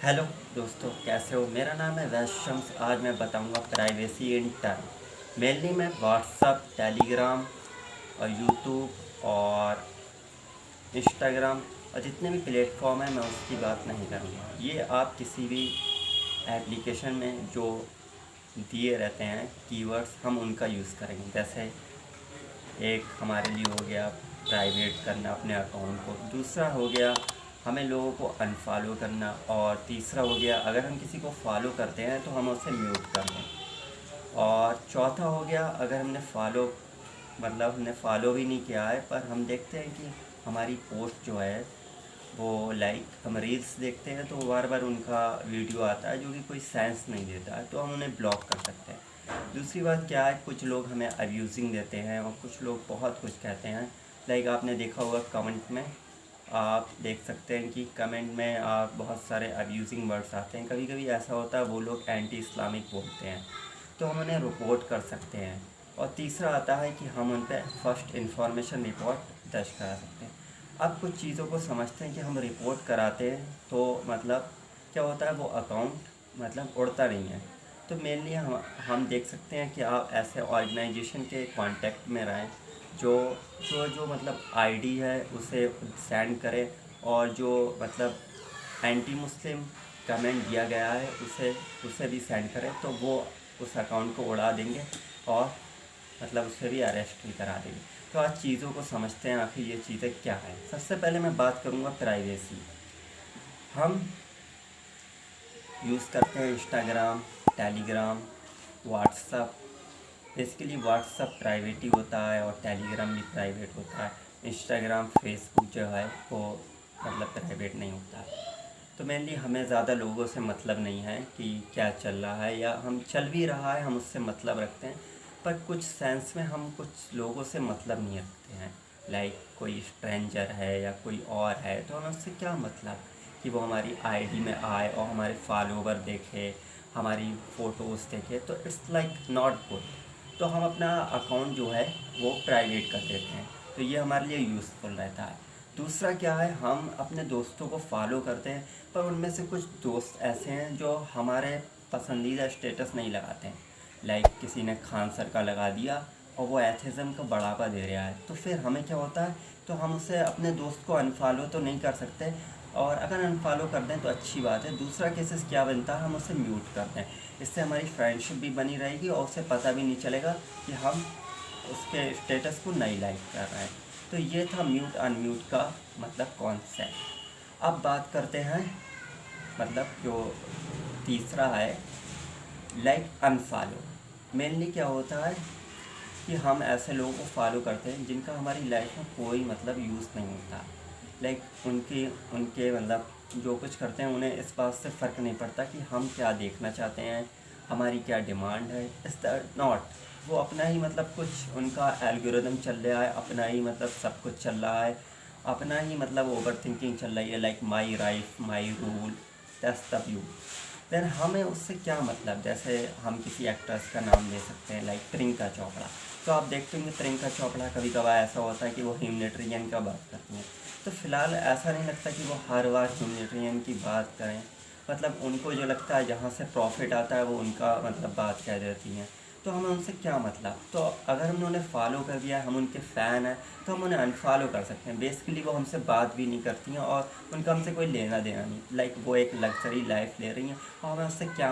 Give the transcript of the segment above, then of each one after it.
Hello दोस्तों, कैसे हो। मेरा नाम है वैश शम्स। आज मैं बताऊंगा प्राइवेसी इन टर्म। मेनली मैं व्हाट्सअप, टेलीग्राम और यूट्यूब और इंस्टाग्राम और जितने भी प्लेटफॉर्म हैं मैं उसकी बात नहीं करूंगा। ये आप किसी भी एप्लीकेशन में जो दिए रहते हैं कीवर्ड्स, हम उनका यूज़ करेंगे। जैसे एक हमारे लिए हो गया प्राइवेट करना अपने अकाउंट को, दूसरा हो गया हमें लोगों को अनफॉलो करना, और तीसरा हो गया अगर हम किसी को फॉलो करते हैं तो हम उसे म्यूट कर दें, और चौथा हो गया अगर हमने फॉलो भी नहीं किया है पर हम देखते हैं कि हमारी पोस्ट जो है वो हम रील्स देखते हैं तो बार बार उनका वीडियो आता है जो कि कोई सेंस नहीं देता है, तो हम उन्हें ब्लॉक कर सकते हैं। दूसरी बात क्या है, कुछ लोग हमें अब्यूजिंग देते हैं और कुछ लोग बहुत कुछ कहते हैं। आपने देखा होगा कमेंट में, आप देख सकते हैं कि कमेंट में आप बहुत सारे अब्यूजिंग वर्ड्स आते हैं। कभी कभी ऐसा होता है वो लोग एंटी इस्लामिक बोलते हैं, तो हम उन्हें रिपोर्ट कर सकते हैं। और तीसरा आता है कि हम उन पर फर्स्ट इंफॉर्मेशन रिपोर्ट दर्ज करा सकते हैं। अब कुछ चीज़ों को समझते हैं कि हम रिपोर्ट कराते हैं तो मतलब क्या होता है, वो अकाउंट उड़ता नहीं है। तो मेनली हम देख सकते हैं कि आप ऐसे ऑर्गेनाइजेशन के कांटेक्ट में रहें जो जो जो आईडी है उसे सेंड करें, और जो एंटी मुस्लिम कमेंट दिया गया है उसे उसे भी सेंड करें, तो वो उस अकाउंट को उड़ा देंगे और उसे भी अरेस्ट भी करा देंगे। तो आज चीज़ों को समझते हैं आखिर ये चीज़ें क्या हैं। सबसे पहले मैं बात करूँगा प्राइवेसी। हम यूज़ करते हैं Instagram, Telegram, WhatsApp. Basically WhatsApp private ही होता है और टेलीग्राम भी प्राइवेट होता है। इंस्टाग्राम, फेसबुक जो है वो प्राइवेट नहीं होता है। तो मेनली हमें ज़्यादा लोगों से मतलब नहीं है कि क्या चल रहा है, या हम चल भी रहा है हम उससे मतलब रखते हैं, पर कुछ सेंस में हम कुछ लोगों से मतलब नहीं रखते हैं। कोई स्ट्रेंजर है या कोई और है तो हमें उससे क्या मतलब कि वो हमारी आईडी में आए और हमारे फॉलोवर देखे, हमारी फ़ोटोज़ देखे, तो इट्स नॉट गुड। तो हम अपना अकाउंट जो है वो प्राइवेट कर देते हैं, तो ये हमारे लिए यूज़फुल रहता है। दूसरा क्या है, हम अपने दोस्तों को फॉलो करते हैं पर उनमें से कुछ दोस्त ऐसे हैं जो हमारे पसंदीदा स्टेटस नहीं लगाते हैं। किसी ने खान सर का लगा दिया और वो एथिज़म को बढ़ावा दे रहा है, तो फिर हमें क्या होता है, तो हम उसे अपने दोस्त को अनफॉलो तो नहीं कर सकते, और अगर अनफॉलो कर दें तो अच्छी बात है। दूसरा केसेस क्या बनता है, हम उसे म्यूट कर दें। इससे हमारी फ्रेंडशिप भी बनी रहेगी और उसे पता भी नहीं चलेगा कि हम उसके स्टेटस को नहीं लाइक कर रहे हैं। तो ये था म्यूट अनम्यूट का कॉन्सेप्ट। अब बात करते हैं जो तीसरा है अनफॉलो। मेनली क्या होता है कि हम ऐसे लोगों को फॉलो करते हैं जिनका हमारी लाइफ में कोई यूज़ नहीं होता। उनके उनके जो कुछ करते हैं उन्हें इस बात से फ़र्क नहीं पड़ता कि हम क्या देखना चाहते हैं, हमारी क्या डिमांड है। इस नॉट वो अपना ही कुछ उनका एल्गोरिदम चल रहा है, अपना ही सब कुछ चल रहा है, अपना ही ओवर थिंकिंग चल रही है। My right my rule, that's the view. Then हमें उससे क्या जैसे हम किसी एक्ट्रेस का नाम ले सकते हैं प्रियंका चोपड़ा। तो आप देखते होंगे प्रियंका चोपड़ा कभी कभार ऐसा होता है कि वो ह्यूमैनिटेरियन का बात करती हैं। तो फ़िलहाल ऐसा नहीं लगता कि वो हर बार ह्यूमैनिटेरियन की बात करें। उनको जो लगता है जहाँ से प्रॉफिट आता है वो उनका बात कह देती हैं। तो हमें उनसे क्या तो अगर हमने उन्हें फॉलो कर दिया, हम उनके फ़ैन हैं, तो हम उन्हें अनफॉलो कर सकते हैं। बेसिकली वो हमसे बात भी नहीं करती हैं और उनका हमसे कोई लेना देना नहीं। वो एक लग्जरी लाइफ ले रही हैं और हमें उससे क्या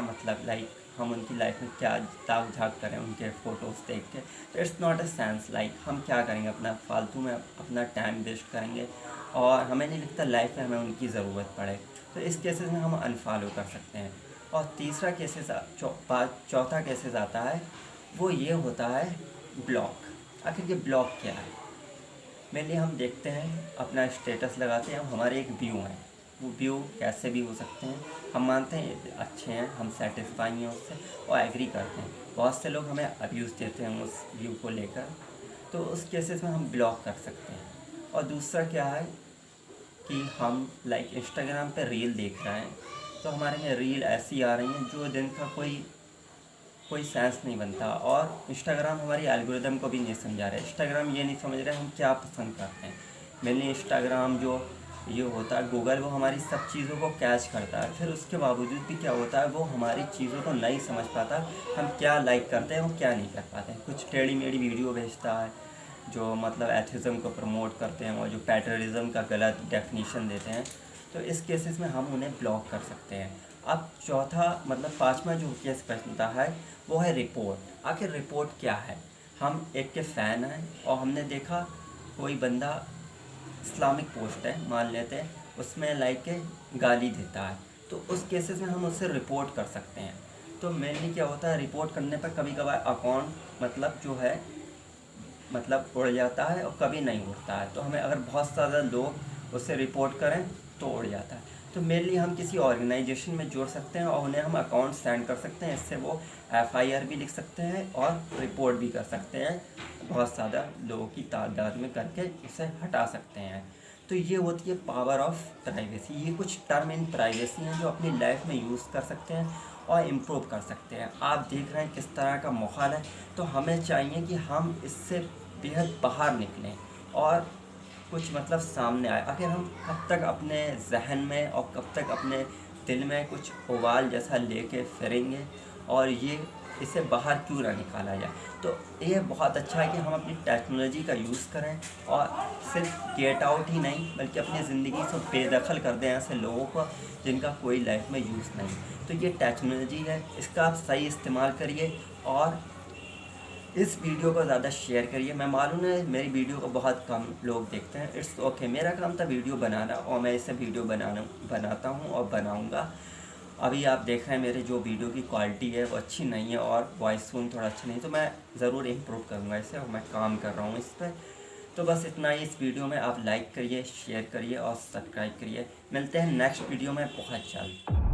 हम उनकी लाइफ में क्या ताक झाक करें उनके फ़ोटोज़ देख के। तो इट्स नॉट अ सेंस। हम क्या करेंगे, अपना फालतू में अपना टाइम वेस्ट करेंगे और हमें नहीं लगता लाइफ में हमें उनकी ज़रूरत पड़े। तो इस केसेस में हम अनफॉलो कर सकते हैं। और तीसरा चौथा केसेस आता है, वो ये होता है ब्लॉक। आखिर ये ब्लॉक क्या है। मेनली हम देखते हैं अपना स्टेटस लगाते हैं, हमारे एक व्यू हैं, वो व्यू कैसे भी हो सकते हैं, हम मानते हैं अच्छे हैं, हम सेटिस्फाई हैं उससे और एग्री करते हैं। बहुत से लोग हमें अब्यूज़ देते हैं उस व्यू को लेकर, तो उस केसेस में हम ब्लॉक कर सकते हैं। और दूसरा क्या है कि हम इंस्टाग्राम पे रील देख रहे हैं, तो हमारे में रील ऐसी आ रही हैं जो दिन का कोई कोई सेंस नहीं बनता, और इंस्टाग्राम हमारी एल्गोरिदम को भी नहीं समझा रहा है। इंस्टाग्राम ये नहीं समझ रहा है हम क्या पसंद करते हैं। मेनली इंस्टाग्राम जो ये होता है गूगल वो हमारी सब चीज़ों को कैच करता है, फिर उसके बावजूद भी क्या होता है वो हमारी चीज़ों को नहीं समझ पाता, हम क्या लाइक करते हैं वो क्या नहीं कर पाते हैं। कुछ टेढ़ी मेढ़ी वीडियो भेजता है जो मतलब एथिज़म को प्रमोट करते हैं और जो पैटर्निज्म का गलत डेफिनेशन देते हैं, तो इस केसेस में हम उन्हें ब्लॉक कर सकते हैं। अब चौथा मतलब पांचवा जो केस बनता है वो है रिपोर्ट। आखिर रिपोर्ट क्या है? हम एक के फ़ैन हैं और हमने देखा कोई बंदा इस्लामिक पोस्ट है मान लेते हैं, उसमें लाइक के गाली देता है, तो उस केसेस में हम उससे रिपोर्ट कर सकते हैं। तो मेनली क्या होता है, रिपोर्ट करने पर कभी कभार अकाउंट मतलब जो है मतलब उड़ जाता है और कभी नहीं उड़ता है। तो हमें अगर बहुत ज़्यादा लोग उससे रिपोर्ट करें तो उड़ जाता है। तो मेनली हम किसी ऑर्गेनाइजेशन में जोड़ सकते हैं और उन्हें हम अकाउंट सेंड कर सकते हैं, इससे वो एफआईआर भी लिख सकते हैं और रिपोर्ट भी कर सकते हैं, बहुत ज़्यादा लोगों की तादाद में करके उसे हटा सकते हैं। तो ये होती है पावर ऑफ प्राइवेसी। ये कुछ टर्म इन प्राइवेसी हैं जो अपनी लाइफ में यूज़ कर सकते हैं और इम्प्रूव कर सकते हैं। आप देख रहे हैं किस तरह का माहौल है, तो हमें चाहिए कि हम इससे बेहद बाहर निकलें और कुछ मतलब सामने आए। आखिर हम कब तक अपने जहन में और कब तक अपने दिल में कुछ उबाल जैसा लेके फिरेंगे और ये इसे बाहर क्यों ना निकाला जाए। तो ये बहुत अच्छा है कि हम अपनी टेक्नोलॉजी का यूज़ करें और सिर्फ गेट आउट ही नहीं बल्कि अपनी ज़िंदगी से बेदखल कर दें ऐसे लोगों को जिनका कोई लाइफ में यूज़ नहीं। तो ये टेक्नोलॉजी है, इसका आप सही इस्तेमाल करिए और इस वीडियो को ज़्यादा शेयर करिए। मैं मालूम है मेरी वीडियो को बहुत कम लोग देखते हैं, इट्स ओके। मेरा काम था वीडियो बनाना और मैं इसे वीडियो बनाता हूँ और बनाऊँगा। अभी आप देख रहे हैं मेरे जो वीडियो की क्वालिटी है वो अच्छी नहीं है और वॉइस टोन थोड़ा अच्छा नहीं, तो मैं ज़रूर इम्प्रूव करूँगा इसे और मैं काम कर रहा हूँ इस पर। तो बस इतना ही इस वीडियो में। आप लाइक करिए, शेयर करिए और सब्सक्राइब करिए। मिलते हैं नेक्स्ट वीडियो में बहुत जल्द।